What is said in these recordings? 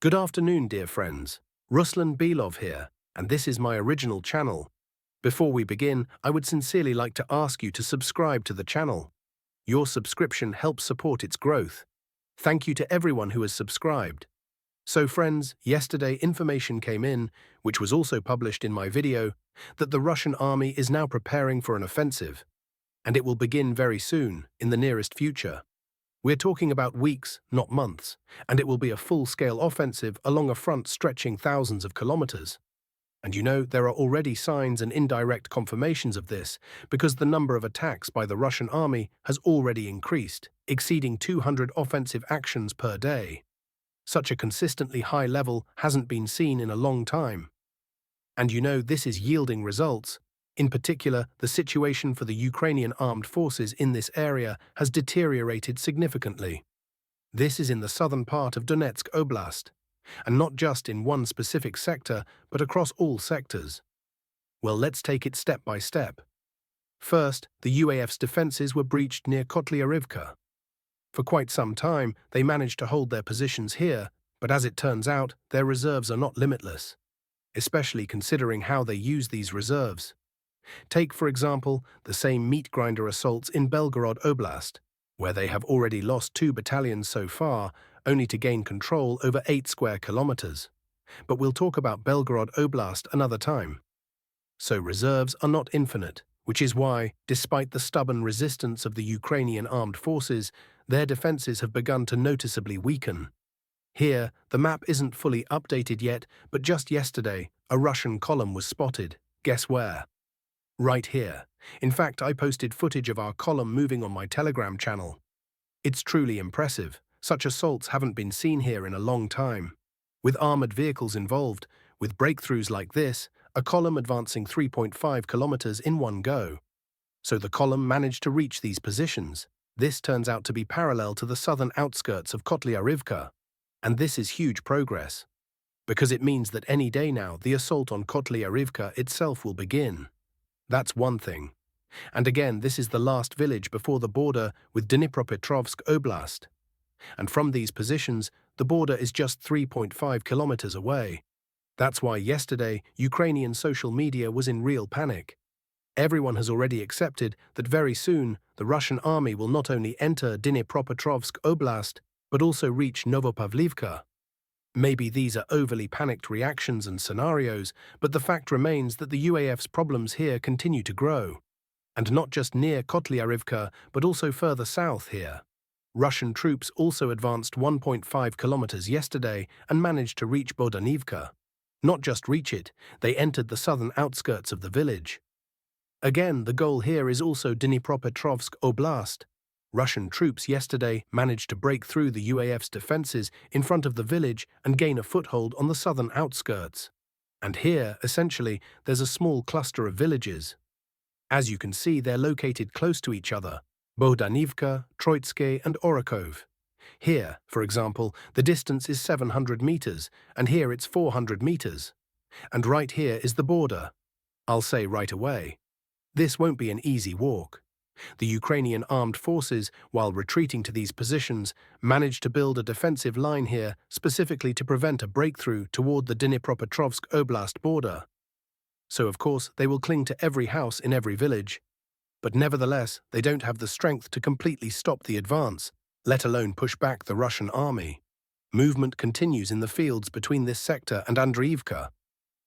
Good afternoon, dear friends. Ruslan Belov here, and this is my original channel. Before we begin, I would sincerely like to ask you to subscribe to the channel. Your subscription helps support its growth. Thank you to everyone who has subscribed. So friends, yesterday information came in, which was also published in my video, that the Russian army is now preparing for an offensive, and it will begin very soon, in the nearest future. We're talking about weeks, not months, and it will be a full-scale offensive along a front stretching thousands of kilometers. And you know, there are already signs and indirect confirmations of this, because the number of attacks by the Russian army has already increased, exceeding 200 offensive actions per day. Such a consistently high level hasn't been seen in a long time. And you know, this is yielding results. In particular, the situation for the Ukrainian armed forces in this area has deteriorated significantly. This is in the southern part of Donetsk oblast, and not just in one specific sector, but across all sectors. Well, let's take it step by step. First, the UAF's defenses were breached near Kotlyarivka. For quite some time, they managed to hold their positions here, but as it turns out, their reserves are not limitless, especially considering how they use these reserves. Take, for example, the same meat grinder assaults in Belgorod Oblast, where they have already lost 2 battalions so far, only to gain control over 8 square kilometers. But we'll talk about Belgorod Oblast another time. So reserves are not infinite, which is why, despite the stubborn resistance of the Ukrainian armed forces, their defenses have begun to noticeably weaken. Here, the map isn't fully updated yet, but just yesterday, a Russian column was spotted. Guess where? Right here. In fact, I posted footage of our column moving on my Telegram channel. It's truly impressive. Such assaults haven't been seen here in a long time. With armored vehicles involved, with breakthroughs like this, a column advancing 3.5 kilometers in one go. So the column managed to reach these positions. This turns out to be parallel to the southern outskirts of Kotlyarivka. And this is huge progress, because it means that any day now the assault on Kotlyarivka itself will begin. That's one thing. And again, this is the last village before the border with Dnipropetrovsk Oblast. And from these positions, the border is just 3.5 kilometers away. That's why yesterday, Ukrainian social media was in real panic. Everyone has already accepted that very soon, the Russian army will not only enter Dnipropetrovsk Oblast, but also reach Novopavlivka. Maybe these are overly panicked reactions and scenarios, but the fact remains that the UAF's problems here continue to grow. And not just near Kotlyarivka, but also further south here. Russian troops also advanced 1.5 kilometers yesterday and managed to reach Bodanivka. Not just reach it, they entered the southern outskirts of the village. Again, the goal here is also Dnipropetrovsk Oblast. Russian troops yesterday managed to break through the UAF's defenses in front of the village and gain a foothold on the southern outskirts. And here, essentially, there's a small cluster of villages. As you can see, they're located close to each other: Bohdanivka, Toretsk, and Orakov. Here, for example, the distance is 700 meters, and here it's 400 meters. And right here is the border. I'll say right away, this won't be an easy walk. The Ukrainian armed forces, while retreating to these positions, managed to build a defensive line here specifically to prevent a breakthrough toward the Dnipropetrovsk Oblast border. So of course they will cling to every house in every village. But nevertheless, they don't have the strength to completely stop the advance, let alone push back the Russian army. Movement continues in the fields between this sector and Andriivka.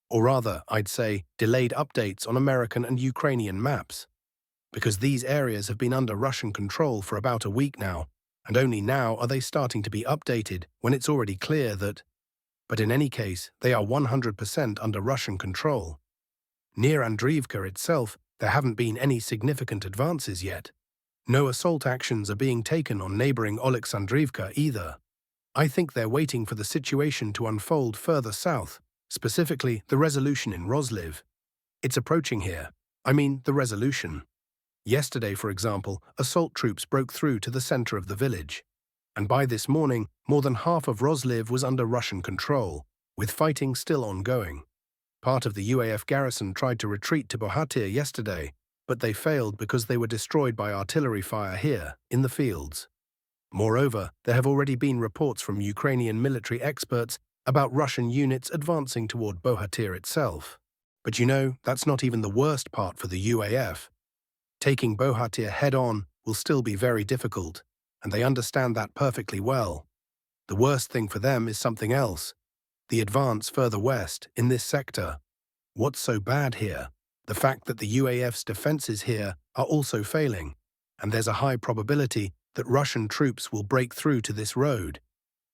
Or rather, I'd say, delayed updates on American and Ukrainian maps. Because these areas have been under Russian control for about a week now, and only now are they starting to be updated when it's already clear that. But in any case, they are 100% under Russian control. Near Andriivka itself, there haven't been any significant advances yet. No assault actions are being taken on neighboring Oleksandrivka either. I think they're waiting for the situation to unfold further south, specifically the resolution in Rozliv. It's approaching here. I mean, the resolution. Yesterday, for example, assault troops broke through to the center of the village. And by this morning, more than half of Rozliv was under Russian control, with fighting still ongoing. Part of the UAF garrison tried to retreat to Bohatyr yesterday, but they failed because they were destroyed by artillery fire here, in the fields. Moreover, there have already been reports from Ukrainian military experts about Russian units advancing toward Bohatyr itself. But you know, that's not even the worst part for the UAF. Taking Bohatyr head-on will still be very difficult, and they understand that perfectly well. The worst thing for them is something else: the advance further west in this sector. What's so bad here? The fact that the UAF's defenses here are also failing, and there's a high probability that Russian troops will break through to this road,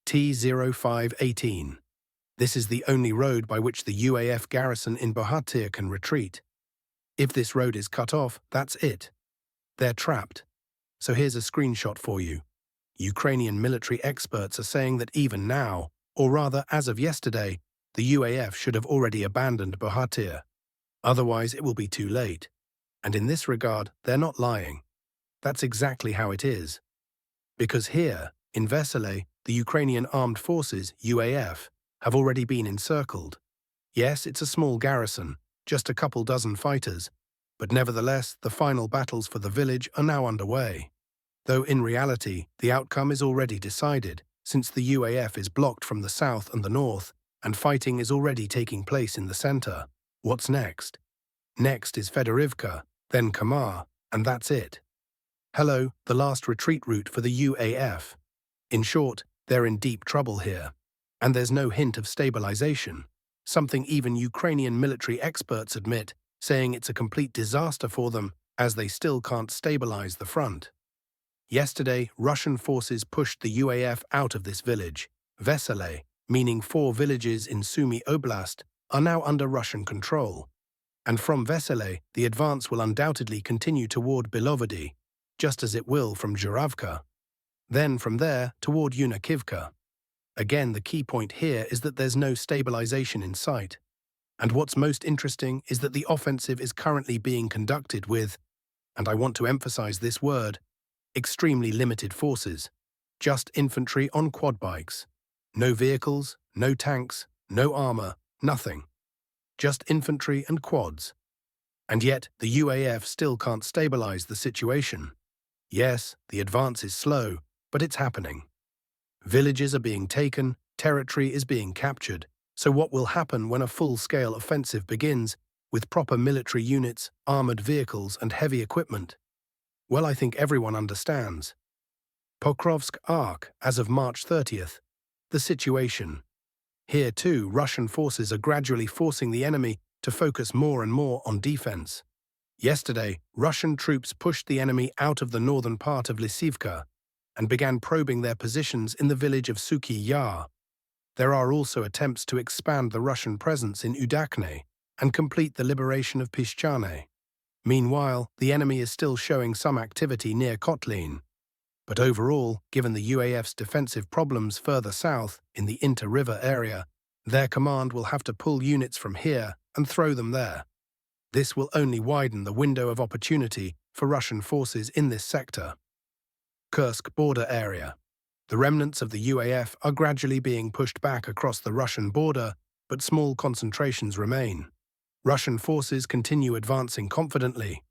T-0518. This is the only road by which the UAF garrison in Bohatyr can retreat. If this road is cut off, that's it. They're trapped. So here's a screenshot for you. Ukrainian military experts are saying that even now, or rather as of yesterday, the UAF should have already abandoned Bohatyr. Otherwise, it will be too late. And in this regard, they're not lying. That's exactly how it is. Because here, in Vesele, the Ukrainian Armed Forces, UAF, have already been encircled. Yes, it's a small garrison, just a couple dozen fighters, but nevertheless, the final battles for the village are now underway. Though in reality, the outcome is already decided, since the UAF is blocked from the south and the north, and fighting is already taking place in the center. What's next? Next is Fedorivka, then Kamar, and that's it. Hello, the last retreat route for the UAF. In short, they're in deep trouble here. And there's no hint of stabilization, something even Ukrainian military experts admit, saying it's a complete disaster for them as they still can't stabilize the front. Yesterday, Russian forces pushed the UAF out of this village. Vesele, meaning 4 villages in Sumy oblast, are now under Russian control. And from Vesele, the advance will undoubtedly continue toward Belovody, just as it will from Zhuravka. Then from there toward Unakivka. Again, the key point here is that there's no stabilization in sight. And what's most interesting is that the offensive is currently being conducted with, and I want to emphasize this word, extremely limited forces. Just infantry on quad bikes. No vehicles, no tanks, no armor, nothing. Just infantry and quads. And yet, the UAF still can't stabilize the situation. Yes, the advance is slow, but it's happening. Villages are being taken, territory is being captured. So what will happen when a full-scale offensive begins, with proper military units, armored vehicles, and heavy equipment? Well, I think everyone understands. Pokrovsk Arc, as of March 30th. The situation. Here too, Russian forces are gradually forcing the enemy to focus more and more on defense. Yesterday, Russian troops pushed the enemy out of the northern part of Lysivka and began probing their positions in the village of Suky Yar. There are also attempts to expand the Russian presence in Udakne and complete the liberation of Pishchane. Meanwhile, the enemy is still showing some activity near Kotlin. But overall, given the UAF's defensive problems further south, in the inter-river area, their command will have to pull units from here and throw them there. This will only widen the window of opportunity for Russian forces in this sector. Kursk border area. The remnants of the UAF are gradually being pushed back across the Russian border, but small concentrations remain. Russian forces continue advancing confidently.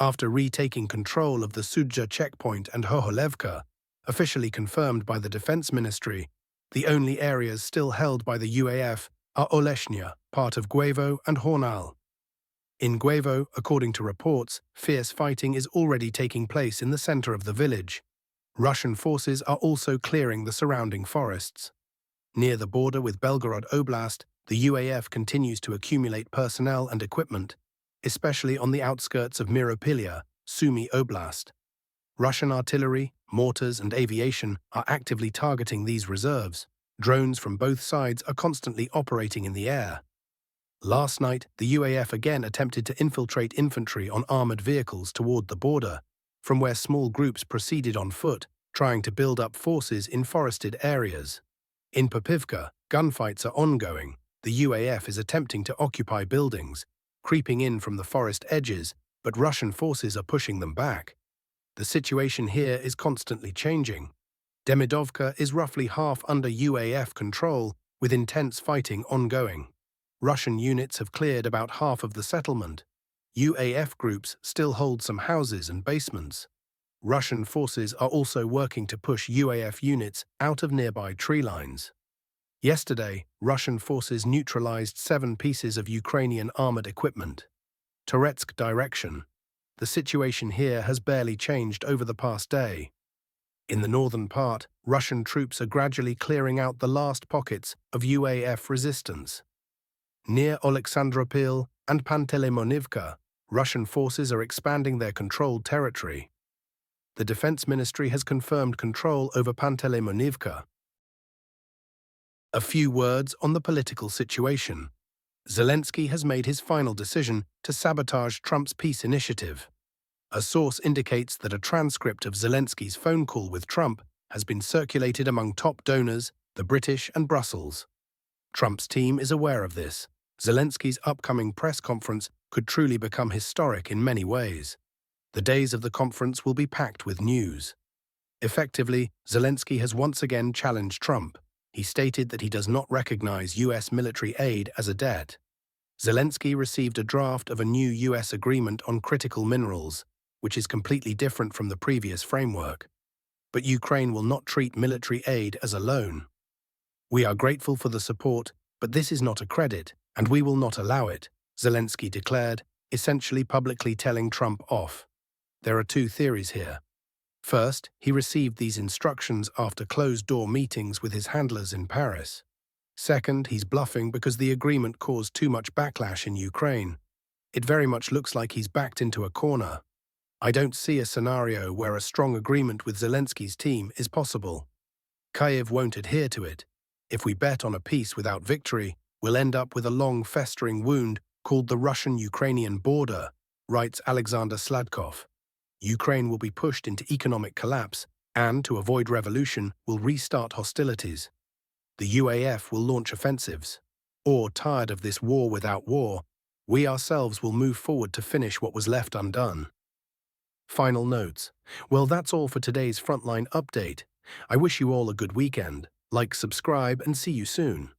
After retaking control of the Sudja checkpoint and Hoholevka, officially confirmed by the Defense Ministry, the only areas still held by the UAF are Oleshnya, part of Guevo, and Hornal. In Guevo, according to reports, fierce fighting is already taking place in the center of the village. Russian forces are also clearing the surrounding forests. Near the border with Belgorod Oblast, the UAF continues to accumulate personnel and equipment, especially on the outskirts of Miropolya, Sumy Oblast. Russian artillery, mortars, and aviation are actively targeting these reserves. Drones from both sides are constantly operating in the air. Last night, the UAF again attempted to infiltrate infantry on armored vehicles toward the border, from where small groups proceeded on foot, trying to build up forces in forested areas. In Popivka, gunfights are ongoing. The UAF is attempting to occupy buildings, creeping in from the forest edges, but Russian forces are pushing them back. The situation here is constantly changing. Demidovka is roughly half under UAF control, with intense fighting ongoing. Russian units have cleared about half of the settlement. UAF groups still hold some houses and basements. Russian forces are also working to push UAF units out of nearby tree lines. Yesterday, Russian forces neutralized 7 pieces of Ukrainian armored equipment. Toretsk direction. The situation here has barely changed over the past day. In the northern part, Russian troops are gradually clearing out the last pockets of UAF resistance. Near Oleksandropil and Pantelemonivka, Russian forces are expanding their controlled territory. The Defense Ministry has confirmed control over Pantelemonivka. A few words on the political situation. Zelensky has made his final decision to sabotage Trump's peace initiative. A source indicates that a transcript of Zelensky's phone call with Trump has been circulated among top donors, the British and Brussels. Trump's team is aware of this. Zelensky's upcoming press conference could truly become historic in many ways. The days of the conference will be packed with news. Effectively, Zelensky has once again challenged Trump. He stated that he does not recognize U.S. military aid as a debt. Zelensky received a draft of a new U.S. agreement on critical minerals, which is completely different from the previous framework. But Ukraine will not treat military aid as a loan. We are grateful for the support, but this is not a credit, and we will not allow it, Zelensky declared, essentially publicly telling Trump off. There are 2 theories here. First, he received these instructions after closed-door meetings with his handlers in Paris. Second, he's bluffing because the agreement caused too much backlash in Ukraine. It very much looks like he's backed into a corner. I don't see a scenario where a strong agreement with Zelensky's team is possible. Kyiv won't adhere to it. If we bet on a peace without victory, we'll end up with a long festering wound called the Russian-Ukrainian border, writes Alexander Sladkov. Ukraine will be pushed into economic collapse and, to avoid revolution, will restart hostilities. The UAF will launch offensives. Or, tired of this war without war, we ourselves will move forward to finish what was left undone. Final notes. Well, that's all for today's Frontline update. I wish you all a good weekend. Like, subscribe, and see you soon.